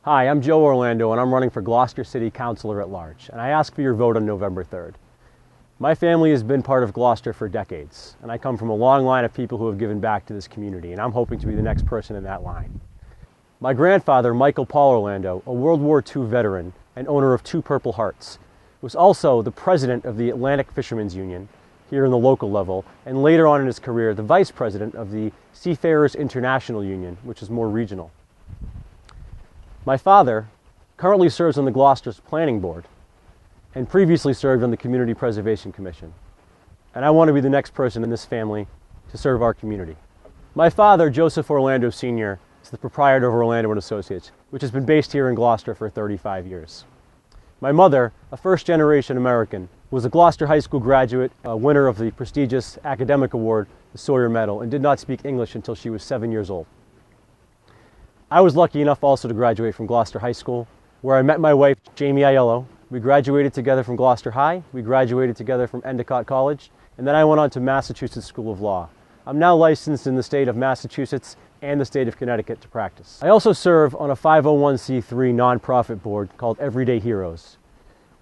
Hi, I'm Joe Orlando and I'm running for Gloucester City Councilor at Large, and I ask for your vote on November 3rd. My family has been part of Gloucester for decades, and I come from a long line of people who have given back to this community, and I'm hoping to be the next person in that line. My grandfather, Michael Paul Orlando, a World War II veteran and owner of 2 Purple Hearts, was also the president of the Atlantic Fishermen's Union here in the local level, and later on in his career, the vice president of the Seafarers International Union, which is more regional. My father currently serves on the Gloucester's Planning Board and previously served on the Community Preservation Commission. And I want to be the next person in this family to serve our community. My father, Joseph Orlando Sr., is the proprietor of Orlando & Associates, which has been based here in Gloucester for 35 years. My mother, a first-generation American, was a Gloucester High School graduate, a winner of the prestigious academic award, the Sawyer Medal, and did not speak English until she was 7 years old. I was lucky enough also to graduate from Gloucester High School, where I met my wife, Jamie Aiello. We graduated together from Gloucester High, we graduated together from Endicott College, and then I went on to Massachusetts School of Law. I'm now licensed in the state of Massachusetts and the state of Connecticut to practice. I also serve on a 501c3 nonprofit board called Everyday Heroes,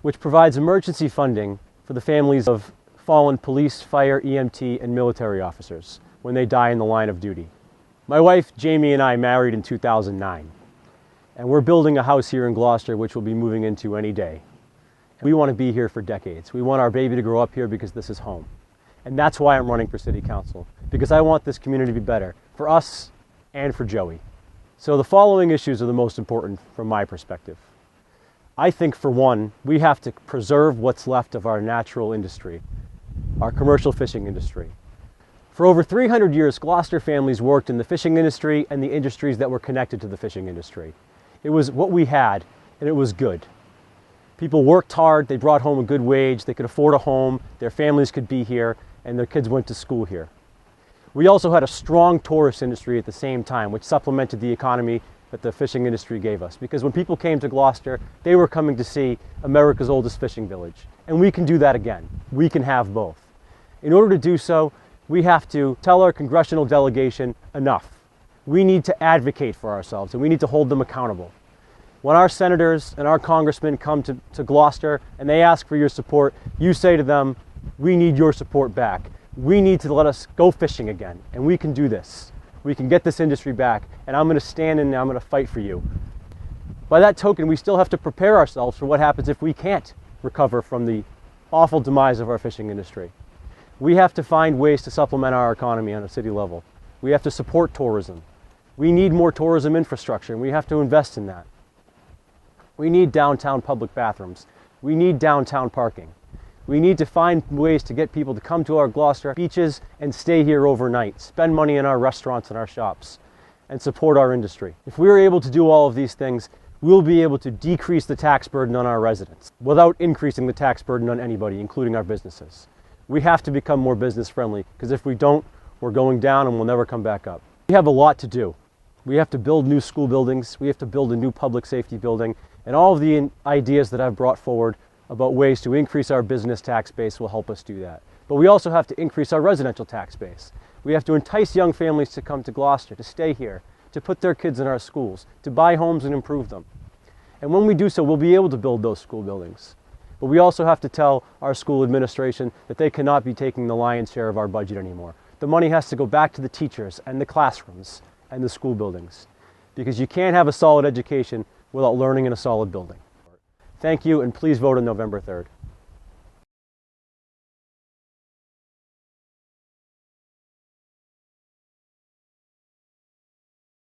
which provides emergency funding for the families of fallen police, fire, EMT, and military officers when they die in the line of duty. My wife, Jamie, and I married in 2009, and we're building a house here in Gloucester which we'll be moving into any day. We want to be here for decades. We want our baby to grow up here because this is home. And that's why I'm running for City Council, because I want this community to be better for us and for Joey. So the following issues are the most important from my perspective. I think, for one, we have to preserve what's left of our natural industry, our commercial fishing industry. For over 300 years, Gloucester families worked in the fishing industry and the industries that were connected to the fishing industry. It was what we had, and it was good. People worked hard, they brought home a good wage, they could afford a home, their families could be here, and their kids went to school here. We also had a strong tourist industry at the same time, which supplemented the economy that the fishing industry gave us. Because when people came to Gloucester, they were coming to see America's oldest fishing village. And we can do that again. We can have both. In order to do so, we have to tell our congressional delegation enough. We need to advocate for ourselves, and we need to hold them accountable. When our senators and our congressmen come to Gloucester and they ask for your support, you say to them, we need your support back. We need to let us go fishing again, and we can do this. We can get this industry back, and I'm going to stand in and I'm going to fight for you. By that token, we still have to prepare ourselves for what happens if we can't recover from the awful demise of our fishing industry. We have to find ways to supplement our economy on a city level. We have to support tourism. We need more tourism infrastructure, and we have to invest in that. We need downtown public bathrooms. We need downtown parking. We need to find ways to get people to come to our Gloucester beaches and stay here overnight, spend money in our restaurants and our shops, and support our industry. If we're able to do all of these things, we'll be able to decrease the tax burden on our residents without increasing the tax burden on anybody, including our businesses. We have to become more business friendly, because if we don't, we're going down and we'll never come back up. We have a lot to do. We have to build new school buildings, we have to build a new public safety building, and all of the ideas that I've brought forward about ways to increase our business tax base will help us do that. But we also have to increase our residential tax base. We have to entice young families to come to Gloucester, to stay here, to put their kids in our schools, to buy homes and improve them. And when we do so, we'll be able to build those school buildings. But we also have to tell our school administration that they cannot be taking the lion's share of our budget anymore. The money has to go back to the teachers and the classrooms and the school buildings, because you can't have a solid education without learning in a solid building. Thank you, and please vote on November 3rd.